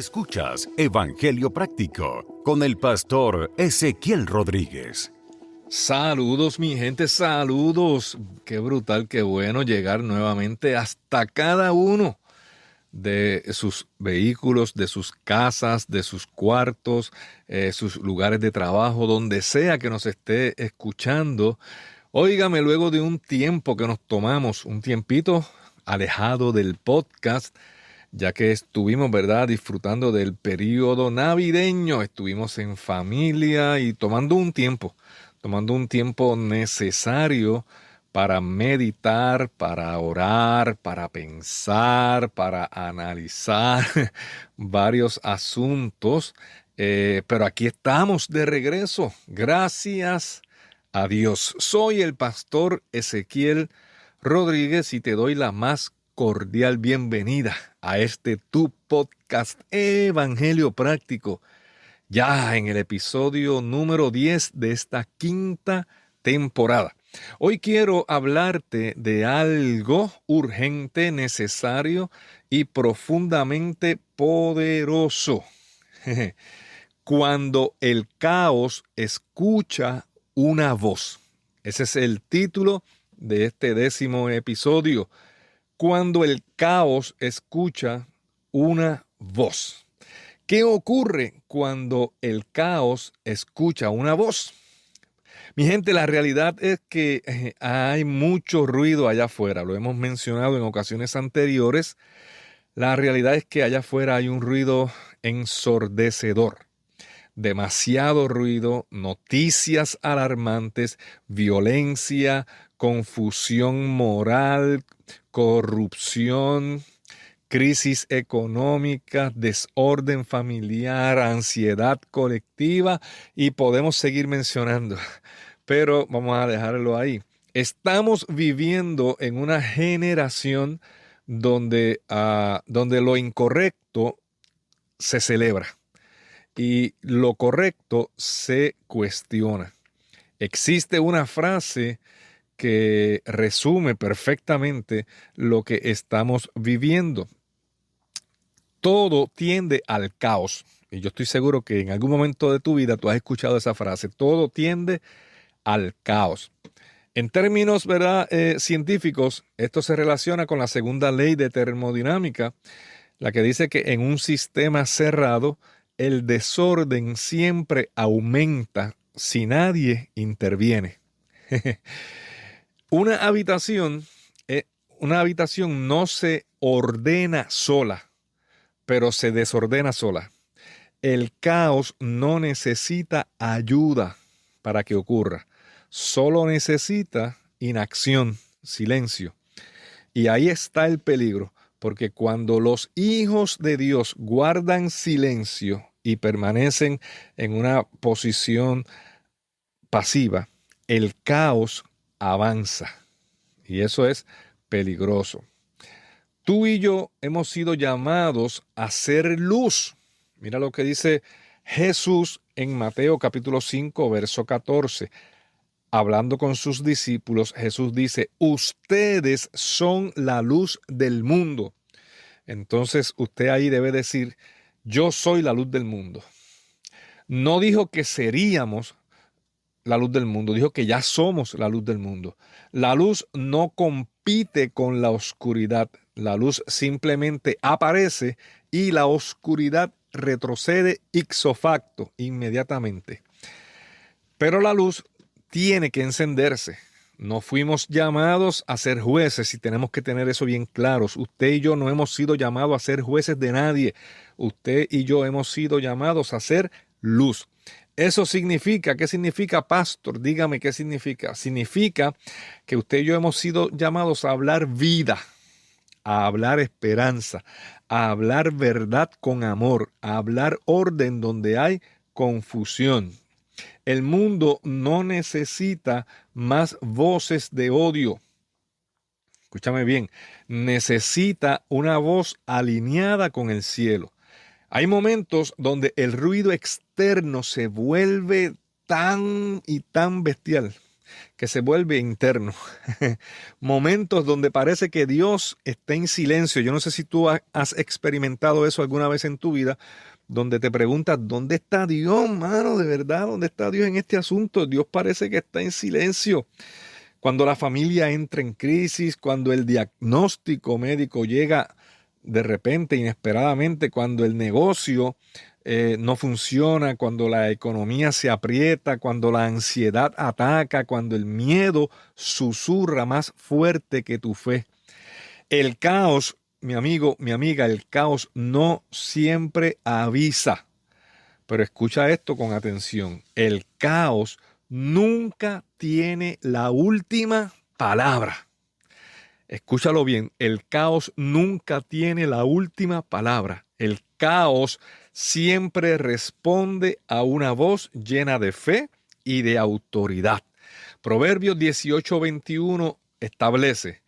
Escuchas Evangelio Práctico con el pastor Ezequiel Rodríguez. Saludos mi gente, saludos. Qué brutal, qué bueno llegar nuevamente hasta cada uno de sus vehículos, de sus casas, de sus cuartos, sus lugares de trabajo, donde sea que nos esté escuchando. Óigame, luego de un tiempo que nos tomamos, un tiempito alejado del podcast, ya que estuvimos, ¿verdad?, disfrutando del periodo navideño, estuvimos en familia y tomando un tiempo necesario para meditar, para orar, para pensar, para analizar varios asuntos. Pero aquí estamos de regreso, gracias a Dios. Soy el pastor Ezequiel Rodríguez y te doy la más cordial bienvenida a este tu podcast Evangelio Práctico, ya en el episodio número 10 de esta quinta temporada. Hoy quiero hablarte de algo urgente, necesario y profundamente poderoso. Cuando el caos escucha una voz. Ese es el título de este 10º episodio. Cuando el caos escucha una voz. ¿Qué ocurre cuando el caos escucha una voz? Mi gente, la realidad es que hay mucho ruido allá afuera. Lo hemos mencionado en ocasiones anteriores. La realidad es que allá afuera hay un ruido ensordecedor. Demasiado ruido, noticias alarmantes, violencia, confusión moral, corrupción, crisis económica, desorden familiar, ansiedad colectiva y podemos seguir mencionando. Pero vamos a dejarlo ahí. Estamos viviendo en una generación donde lo incorrecto se celebra y lo correcto se cuestiona. Existe una frase que resume perfectamente lo que estamos viviendo. Todo tiende al caos. Y yo estoy seguro que en algún momento de tu vida tú has escuchado esa frase. Todo tiende al caos. En términos, ¿verdad?, científicos, esto se relaciona con la segunda ley de termodinámica, la que dice que en un sistema cerrado el desorden siempre aumenta si nadie interviene. Una habitación no se ordena sola, pero se desordena sola. El caos no necesita ayuda para que ocurra. Solo necesita inacción, silencio. Y ahí está el peligro, porque cuando los hijos de Dios guardan silencio y permanecen en una posición pasiva, el caos avanza. Y eso es peligroso. Tú y yo hemos sido llamados a ser luz. Mira lo que dice Jesús en Mateo capítulo 5, verso 14. Hablando con sus discípulos, Jesús dice, ustedes son la luz del mundo. Entonces usted ahí debe decir, yo soy la luz del mundo. No dijo que seríamos la luz del mundo, dijo que ya somos la luz del mundo. La luz no compite con la oscuridad. La luz simplemente aparece y la oscuridad retrocede ipso facto, inmediatamente. Pero la luz tiene que encenderse. No fuimos llamados a ser jueces y tenemos que tener eso bien claro. Usted y yo no hemos sido llamados a ser jueces de nadie. Usted y yo hemos sido llamados a ser luz. Eso significa, ¿qué significa, pastor? Dígame qué significa. Significa que usted y yo hemos sido llamados a hablar vida, a hablar esperanza, a hablar verdad con amor, a hablar orden donde hay confusión. El mundo no necesita más voces de odio. Escúchame bien, necesita una voz alineada con el cielo. Hay momentos donde el ruido externo se vuelve tan y tan bestial que se vuelve interno. Momentos donde parece que Dios está en silencio. Yo no sé si tú has experimentado eso alguna vez en tu vida, donde te preguntas, ¿dónde está Dios, mano? De verdad, ¿dónde está Dios en este asunto? Dios parece que está en silencio. Cuando la familia entra en crisis, cuando el diagnóstico médico llega de repente, inesperadamente, cuando el negocio no funciona, cuando la economía se aprieta, cuando la ansiedad ataca, cuando el miedo susurra más fuerte que tu fe. El caos, mi amigo, mi amiga, el caos no siempre avisa. Pero escucha esto con atención. El caos nunca tiene la última palabra. Escúchalo bien, el caos nunca tiene la última palabra. El caos siempre responde a una voz llena de fe y de autoridad. Proverbios 18:21 establece: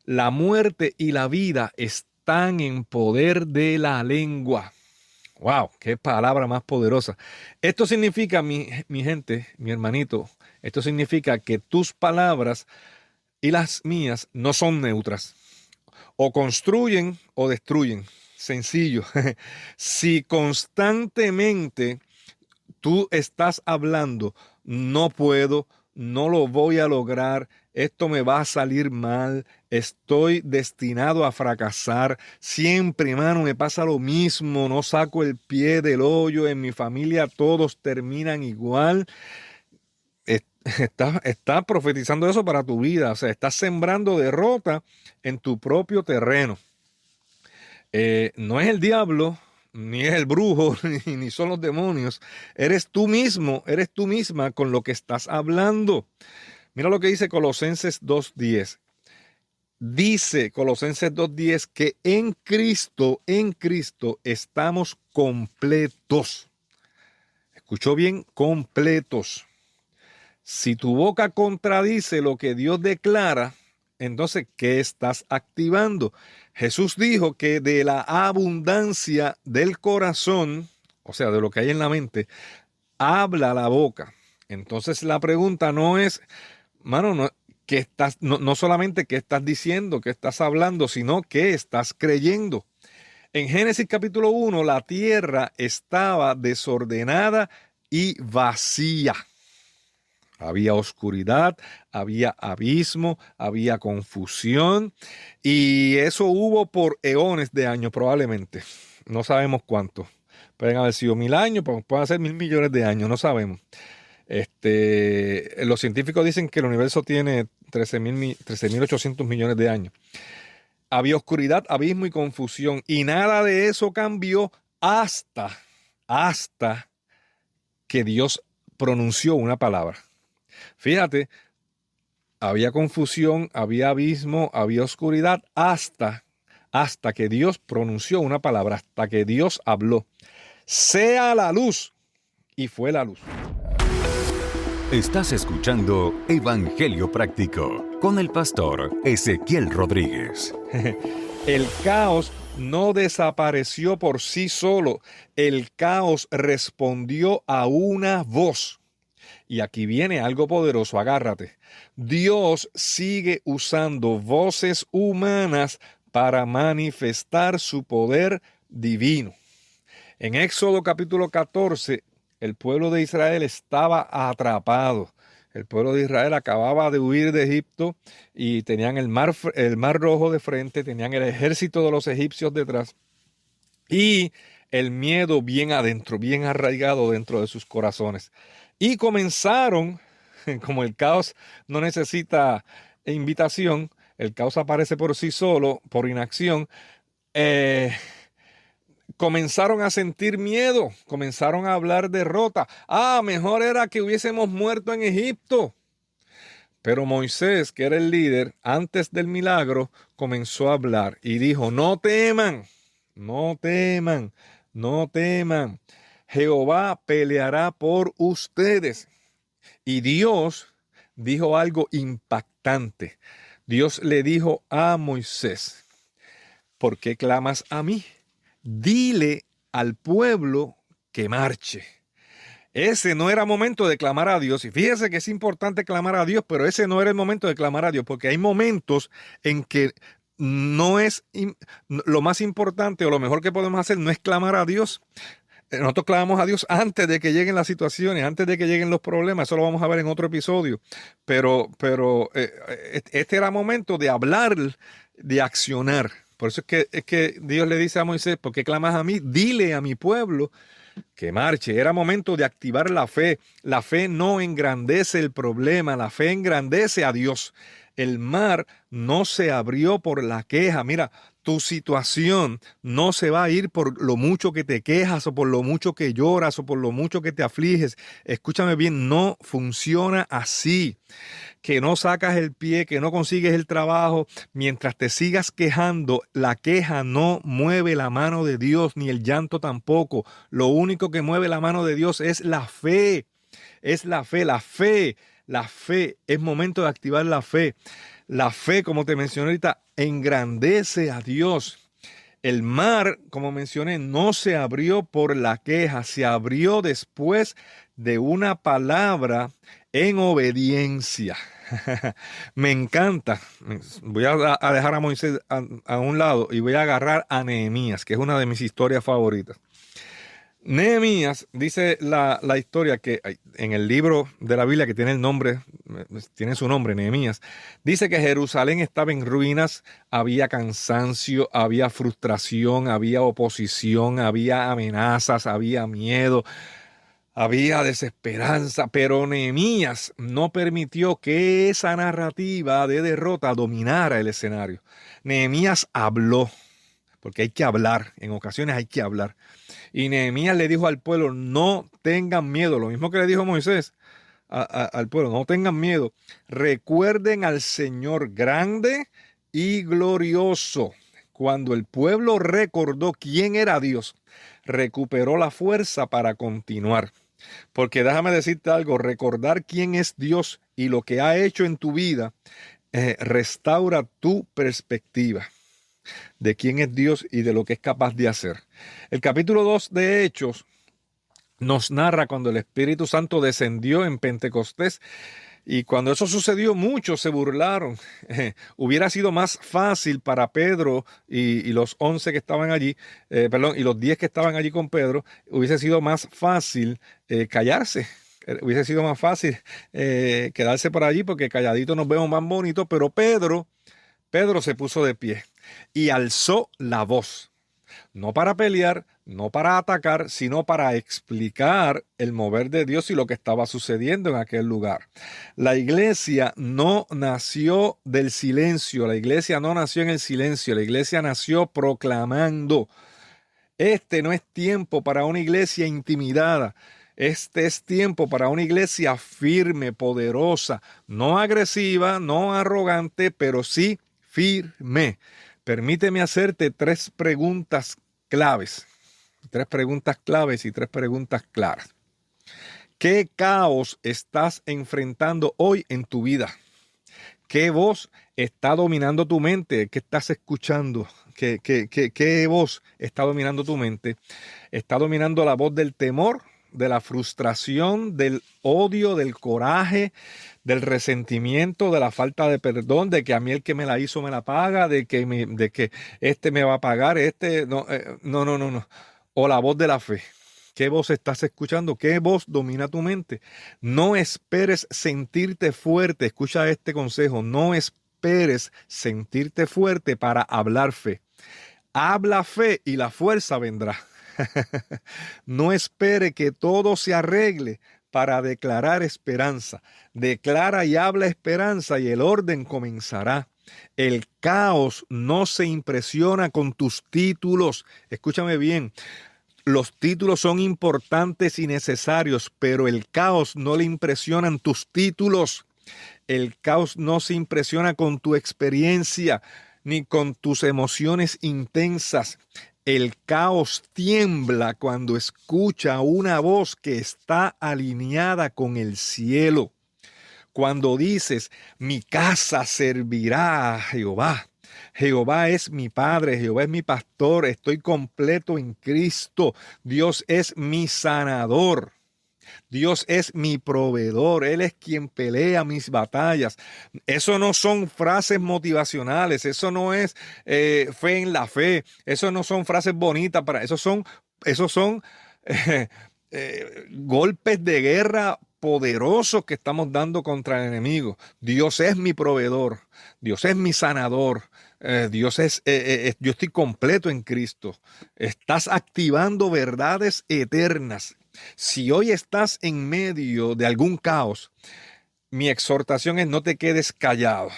la muerte y la vida están en poder de la lengua. ¡Wow! ¡Qué palabra más poderosa! Esto significa, mi gente, mi hermanito, esto significa que tus palabras y las mías no son neutras. O construyen o destruyen. Sencillo. Si constantemente tú estás hablando, no puedo, no lo voy a lograr, esto me va a salir mal, estoy destinado a fracasar, siempre, hermano, me pasa lo mismo, no saco el pie del hoyo, en mi familia todos terminan igual. Estás profetizando eso para tu vida, o sea, estás sembrando derrota en tu propio terreno. No es el diablo, ni es el brujo, ni son los demonios. Eres tú mismo, eres tú misma con lo que estás hablando. Mira lo que dice Colosenses 2:10. Dice Colosenses 2:10 que en Cristo estamos completos. ¿Escuchó bien? Completos. Si tu boca contradice lo que Dios declara, entonces, ¿qué estás activando? Jesús dijo que de la abundancia del corazón, o sea, de lo que hay en la mente, habla la boca. Entonces, la pregunta no es, mano, no solamente qué estás diciendo, qué estás hablando, sino qué estás creyendo. En Génesis capítulo 1, la tierra estaba desordenada y vacía. Había oscuridad, había abismo, había confusión, y eso hubo por eones de años probablemente. No sabemos cuánto. Pueden haber sido 1000 años, pueden ser 1000 millones de años, no sabemos. Los científicos dicen que el universo tiene 13.800 millones de años. Había oscuridad, abismo y confusión, y nada de eso cambió hasta que Dios pronunció una palabra. Fíjate, había confusión, había abismo, había oscuridad hasta que Dios pronunció una palabra, hasta que Dios habló. Sea la luz, y fue la luz. Estás escuchando Evangelio Práctico con el pastor Ezequiel Rodríguez. El caos no desapareció por sí solo. El caos respondió a una voz. Y aquí viene algo poderoso, agárrate. Dios sigue usando voces humanas para manifestar su poder divino. En Éxodo capítulo 14, el pueblo de Israel estaba atrapado. El pueblo de Israel acababa de huir de Egipto y tenían el mar Rojo de frente, tenían el ejército de los egipcios detrás y el miedo bien adentro, bien arraigado dentro de sus corazones. Y comenzaron, como el caos no necesita invitación, el caos aparece por sí solo, por inacción, comenzaron a sentir miedo, comenzaron a hablar derrota. Mejor era que hubiésemos muerto en Egipto. Pero Moisés, que era el líder, antes del milagro, comenzó a hablar y dijo: no teman, no teman, no teman. Jehová peleará por ustedes. Y Dios dijo algo impactante. Dios le dijo a Moisés: ¿por qué clamas a mí? Dile al pueblo que marche. Ese no era momento de clamar a Dios. Y fíjese que es importante clamar a Dios, pero ese no era el momento de clamar a Dios, porque hay momentos en que no es lo más importante o lo mejor que podemos hacer no es clamar a Dios. Nosotros clamamos a Dios antes de que lleguen las situaciones, antes de que lleguen los problemas. Eso lo vamos a ver en otro episodio. Pero este era momento de hablar, de accionar. Por eso es que Dios le dice a Moisés, ¿por qué clamas a mí? Dile a mi pueblo que marche. Era momento de activar la fe. La fe no engrandece el problema, la fe engrandece a Dios. El mar no se abrió por la queja. Mira, tu situación no se va a ir por lo mucho que te quejas o por lo mucho que lloras o por lo mucho que te afliges. Escúchame bien, no funciona así. Que no sacas el pie, que no consigues el trabajo, mientras te sigas quejando, la queja no mueve la mano de Dios, ni el llanto tampoco. Lo único que mueve la mano de Dios es la fe. Es la fe, la fe. La fe, es momento de activar la fe. La fe, como te mencioné ahorita, engrandece a Dios. El mar, como mencioné, no se abrió por la queja, se abrió después de una palabra en obediencia. Me encanta. Voy a dejar a Moisés a un lado y voy a agarrar a Nehemías, que es una de mis historias favoritas. Nehemías, dice la historia que en el libro de la Biblia que tiene el nombre, tiene su nombre, Nehemías, dice que Jerusalén estaba en ruinas, había cansancio, había frustración, había oposición, había amenazas, había miedo, había desesperanza, pero Nehemías no permitió que esa narrativa de derrota dominara el escenario. Nehemías habló, porque hay que hablar, en ocasiones hay que hablar. Y Nehemías le dijo al pueblo, no tengan miedo, lo mismo que le dijo Moisés al pueblo, no tengan miedo. Recuerden al Señor grande y glorioso. Cuando el pueblo recordó quién era Dios, recuperó la fuerza para continuar. Porque déjame decirte algo, recordar quién es Dios y lo que ha hecho en tu vida, restaura tu perspectiva de quién es Dios y de lo que es capaz de hacer. El capítulo 2 de Hechos nos narra cuando el Espíritu Santo descendió en Pentecostés y cuando eso sucedió muchos se burlaron. Hubiera sido más fácil para Pedro y los 11 que estaban allí, y los 10 que estaban allí con Pedro, hubiese sido más fácil callarse. Hubiese sido más fácil quedarse por allí porque calladitos nos vemos más bonitos, pero Pedro se puso de pie y alzó la voz, no para pelear, no para atacar, sino para explicar el mover de Dios y lo que estaba sucediendo en aquel lugar. La iglesia no nació del silencio, la iglesia no nació en el silencio, la iglesia nació proclamando. Este no es tiempo para una iglesia intimidada. Este es tiempo para una iglesia firme, poderosa, no agresiva, no arrogante, pero sí firme. Permíteme hacerte tres preguntas claves y tres preguntas claras. ¿Qué caos estás enfrentando hoy en tu vida? ¿Qué voz está dominando tu mente? ¿Qué estás escuchando? ¿Qué voz está dominando tu mente? ¿Está dominando la voz del temor, de la frustración, del odio, del coraje, del resentimiento, de la falta de perdón, de que a mí el que me la hizo me la paga, de que este me va a pagar, no? O la voz de la fe. ¿Qué voz estás escuchando? ¿Qué voz domina tu mente? No esperes sentirte fuerte. Escucha este consejo. No esperes sentirte fuerte para hablar fe. Habla fe y la fuerza vendrá. No espere que todo se arregle para declarar esperanza. Declara y habla esperanza y el orden comenzará. El caos no se impresiona con tus títulos. Escúchame bien. Los títulos son importantes y necesarios, pero el caos no le impresionan tus títulos. El caos no se impresiona con tu experiencia ni con tus emociones intensas. El caos tiembla cuando escucha una voz que está alineada con el cielo. Cuando dices, mi casa servirá a Jehová. Jehová es mi Padre, Jehová es mi pastor, estoy completo en Cristo. Dios es mi sanador. Dios es mi proveedor. Él es quien pelea mis batallas. Eso no son frases motivacionales. Eso no es fe en la fe. Eso no son frases bonitas. Esos son golpes de guerra poderosos que estamos dando contra el enemigo. Dios es mi proveedor. Dios es mi sanador. Yo estoy completo en Cristo. Estás activando verdades eternas. Si hoy estás en medio de algún caos, mi exhortación es: no te quedes callado.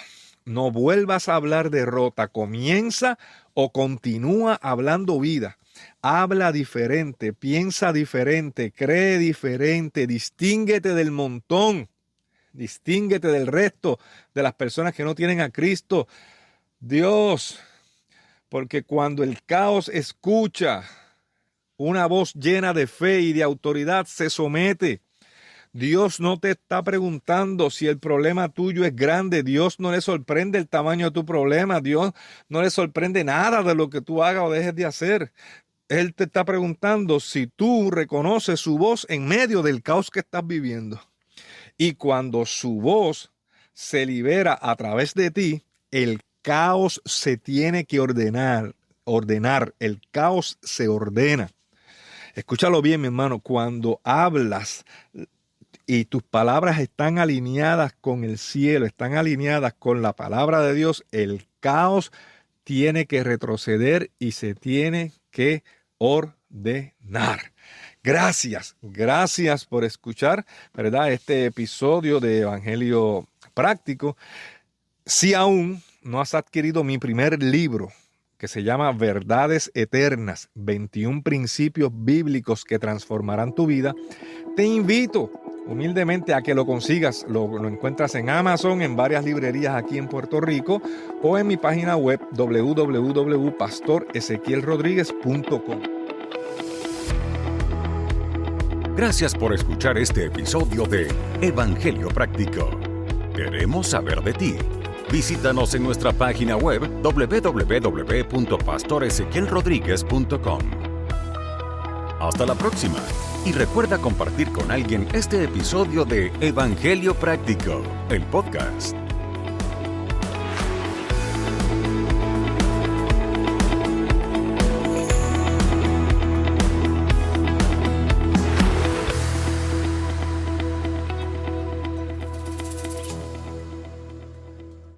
No vuelvas a hablar derrota. Comienza o continúa hablando vida. Habla diferente, piensa diferente, cree diferente, distínguete del montón, distínguete del resto de las personas que no tienen a Cristo. Dios, porque cuando el caos escucha una voz llena de fe y de autoridad, se somete. Dios no te está preguntando si el problema tuyo es grande. Dios no le sorprende el tamaño de tu problema. Dios no le sorprende nada de lo que tú hagas o dejes de hacer. Él te está preguntando si tú reconoces su voz en medio del caos que estás viviendo. Y cuando su voz se libera a través de ti, el caos se tiene que ordenar. El caos se ordena. Escúchalo bien, mi hermano. Cuando hablas y tus palabras están alineadas con el cielo, están alineadas con la palabra de Dios, el caos tiene que retroceder y se tiene que ordenar. Gracias por escuchar, ¿verdad?, este episodio de Evangelio Práctico. Si aún no has adquirido mi primer libro, que se llama Verdades Eternas, 21 principios bíblicos que transformarán tu vida, te invito humildemente a que lo consigas. Lo encuentras en Amazon, en varias librerías aquí en Puerto Rico, o en mi página web www.pastorezequielrodriguez.com. Gracias por escuchar este episodio de Evangelio Práctico. Queremos saber de ti. Visítanos en nuestra página web www.pastorezequielrodriguez.com. Hasta la próxima. Y recuerda compartir con alguien este episodio de Evangelio Práctico, el podcast.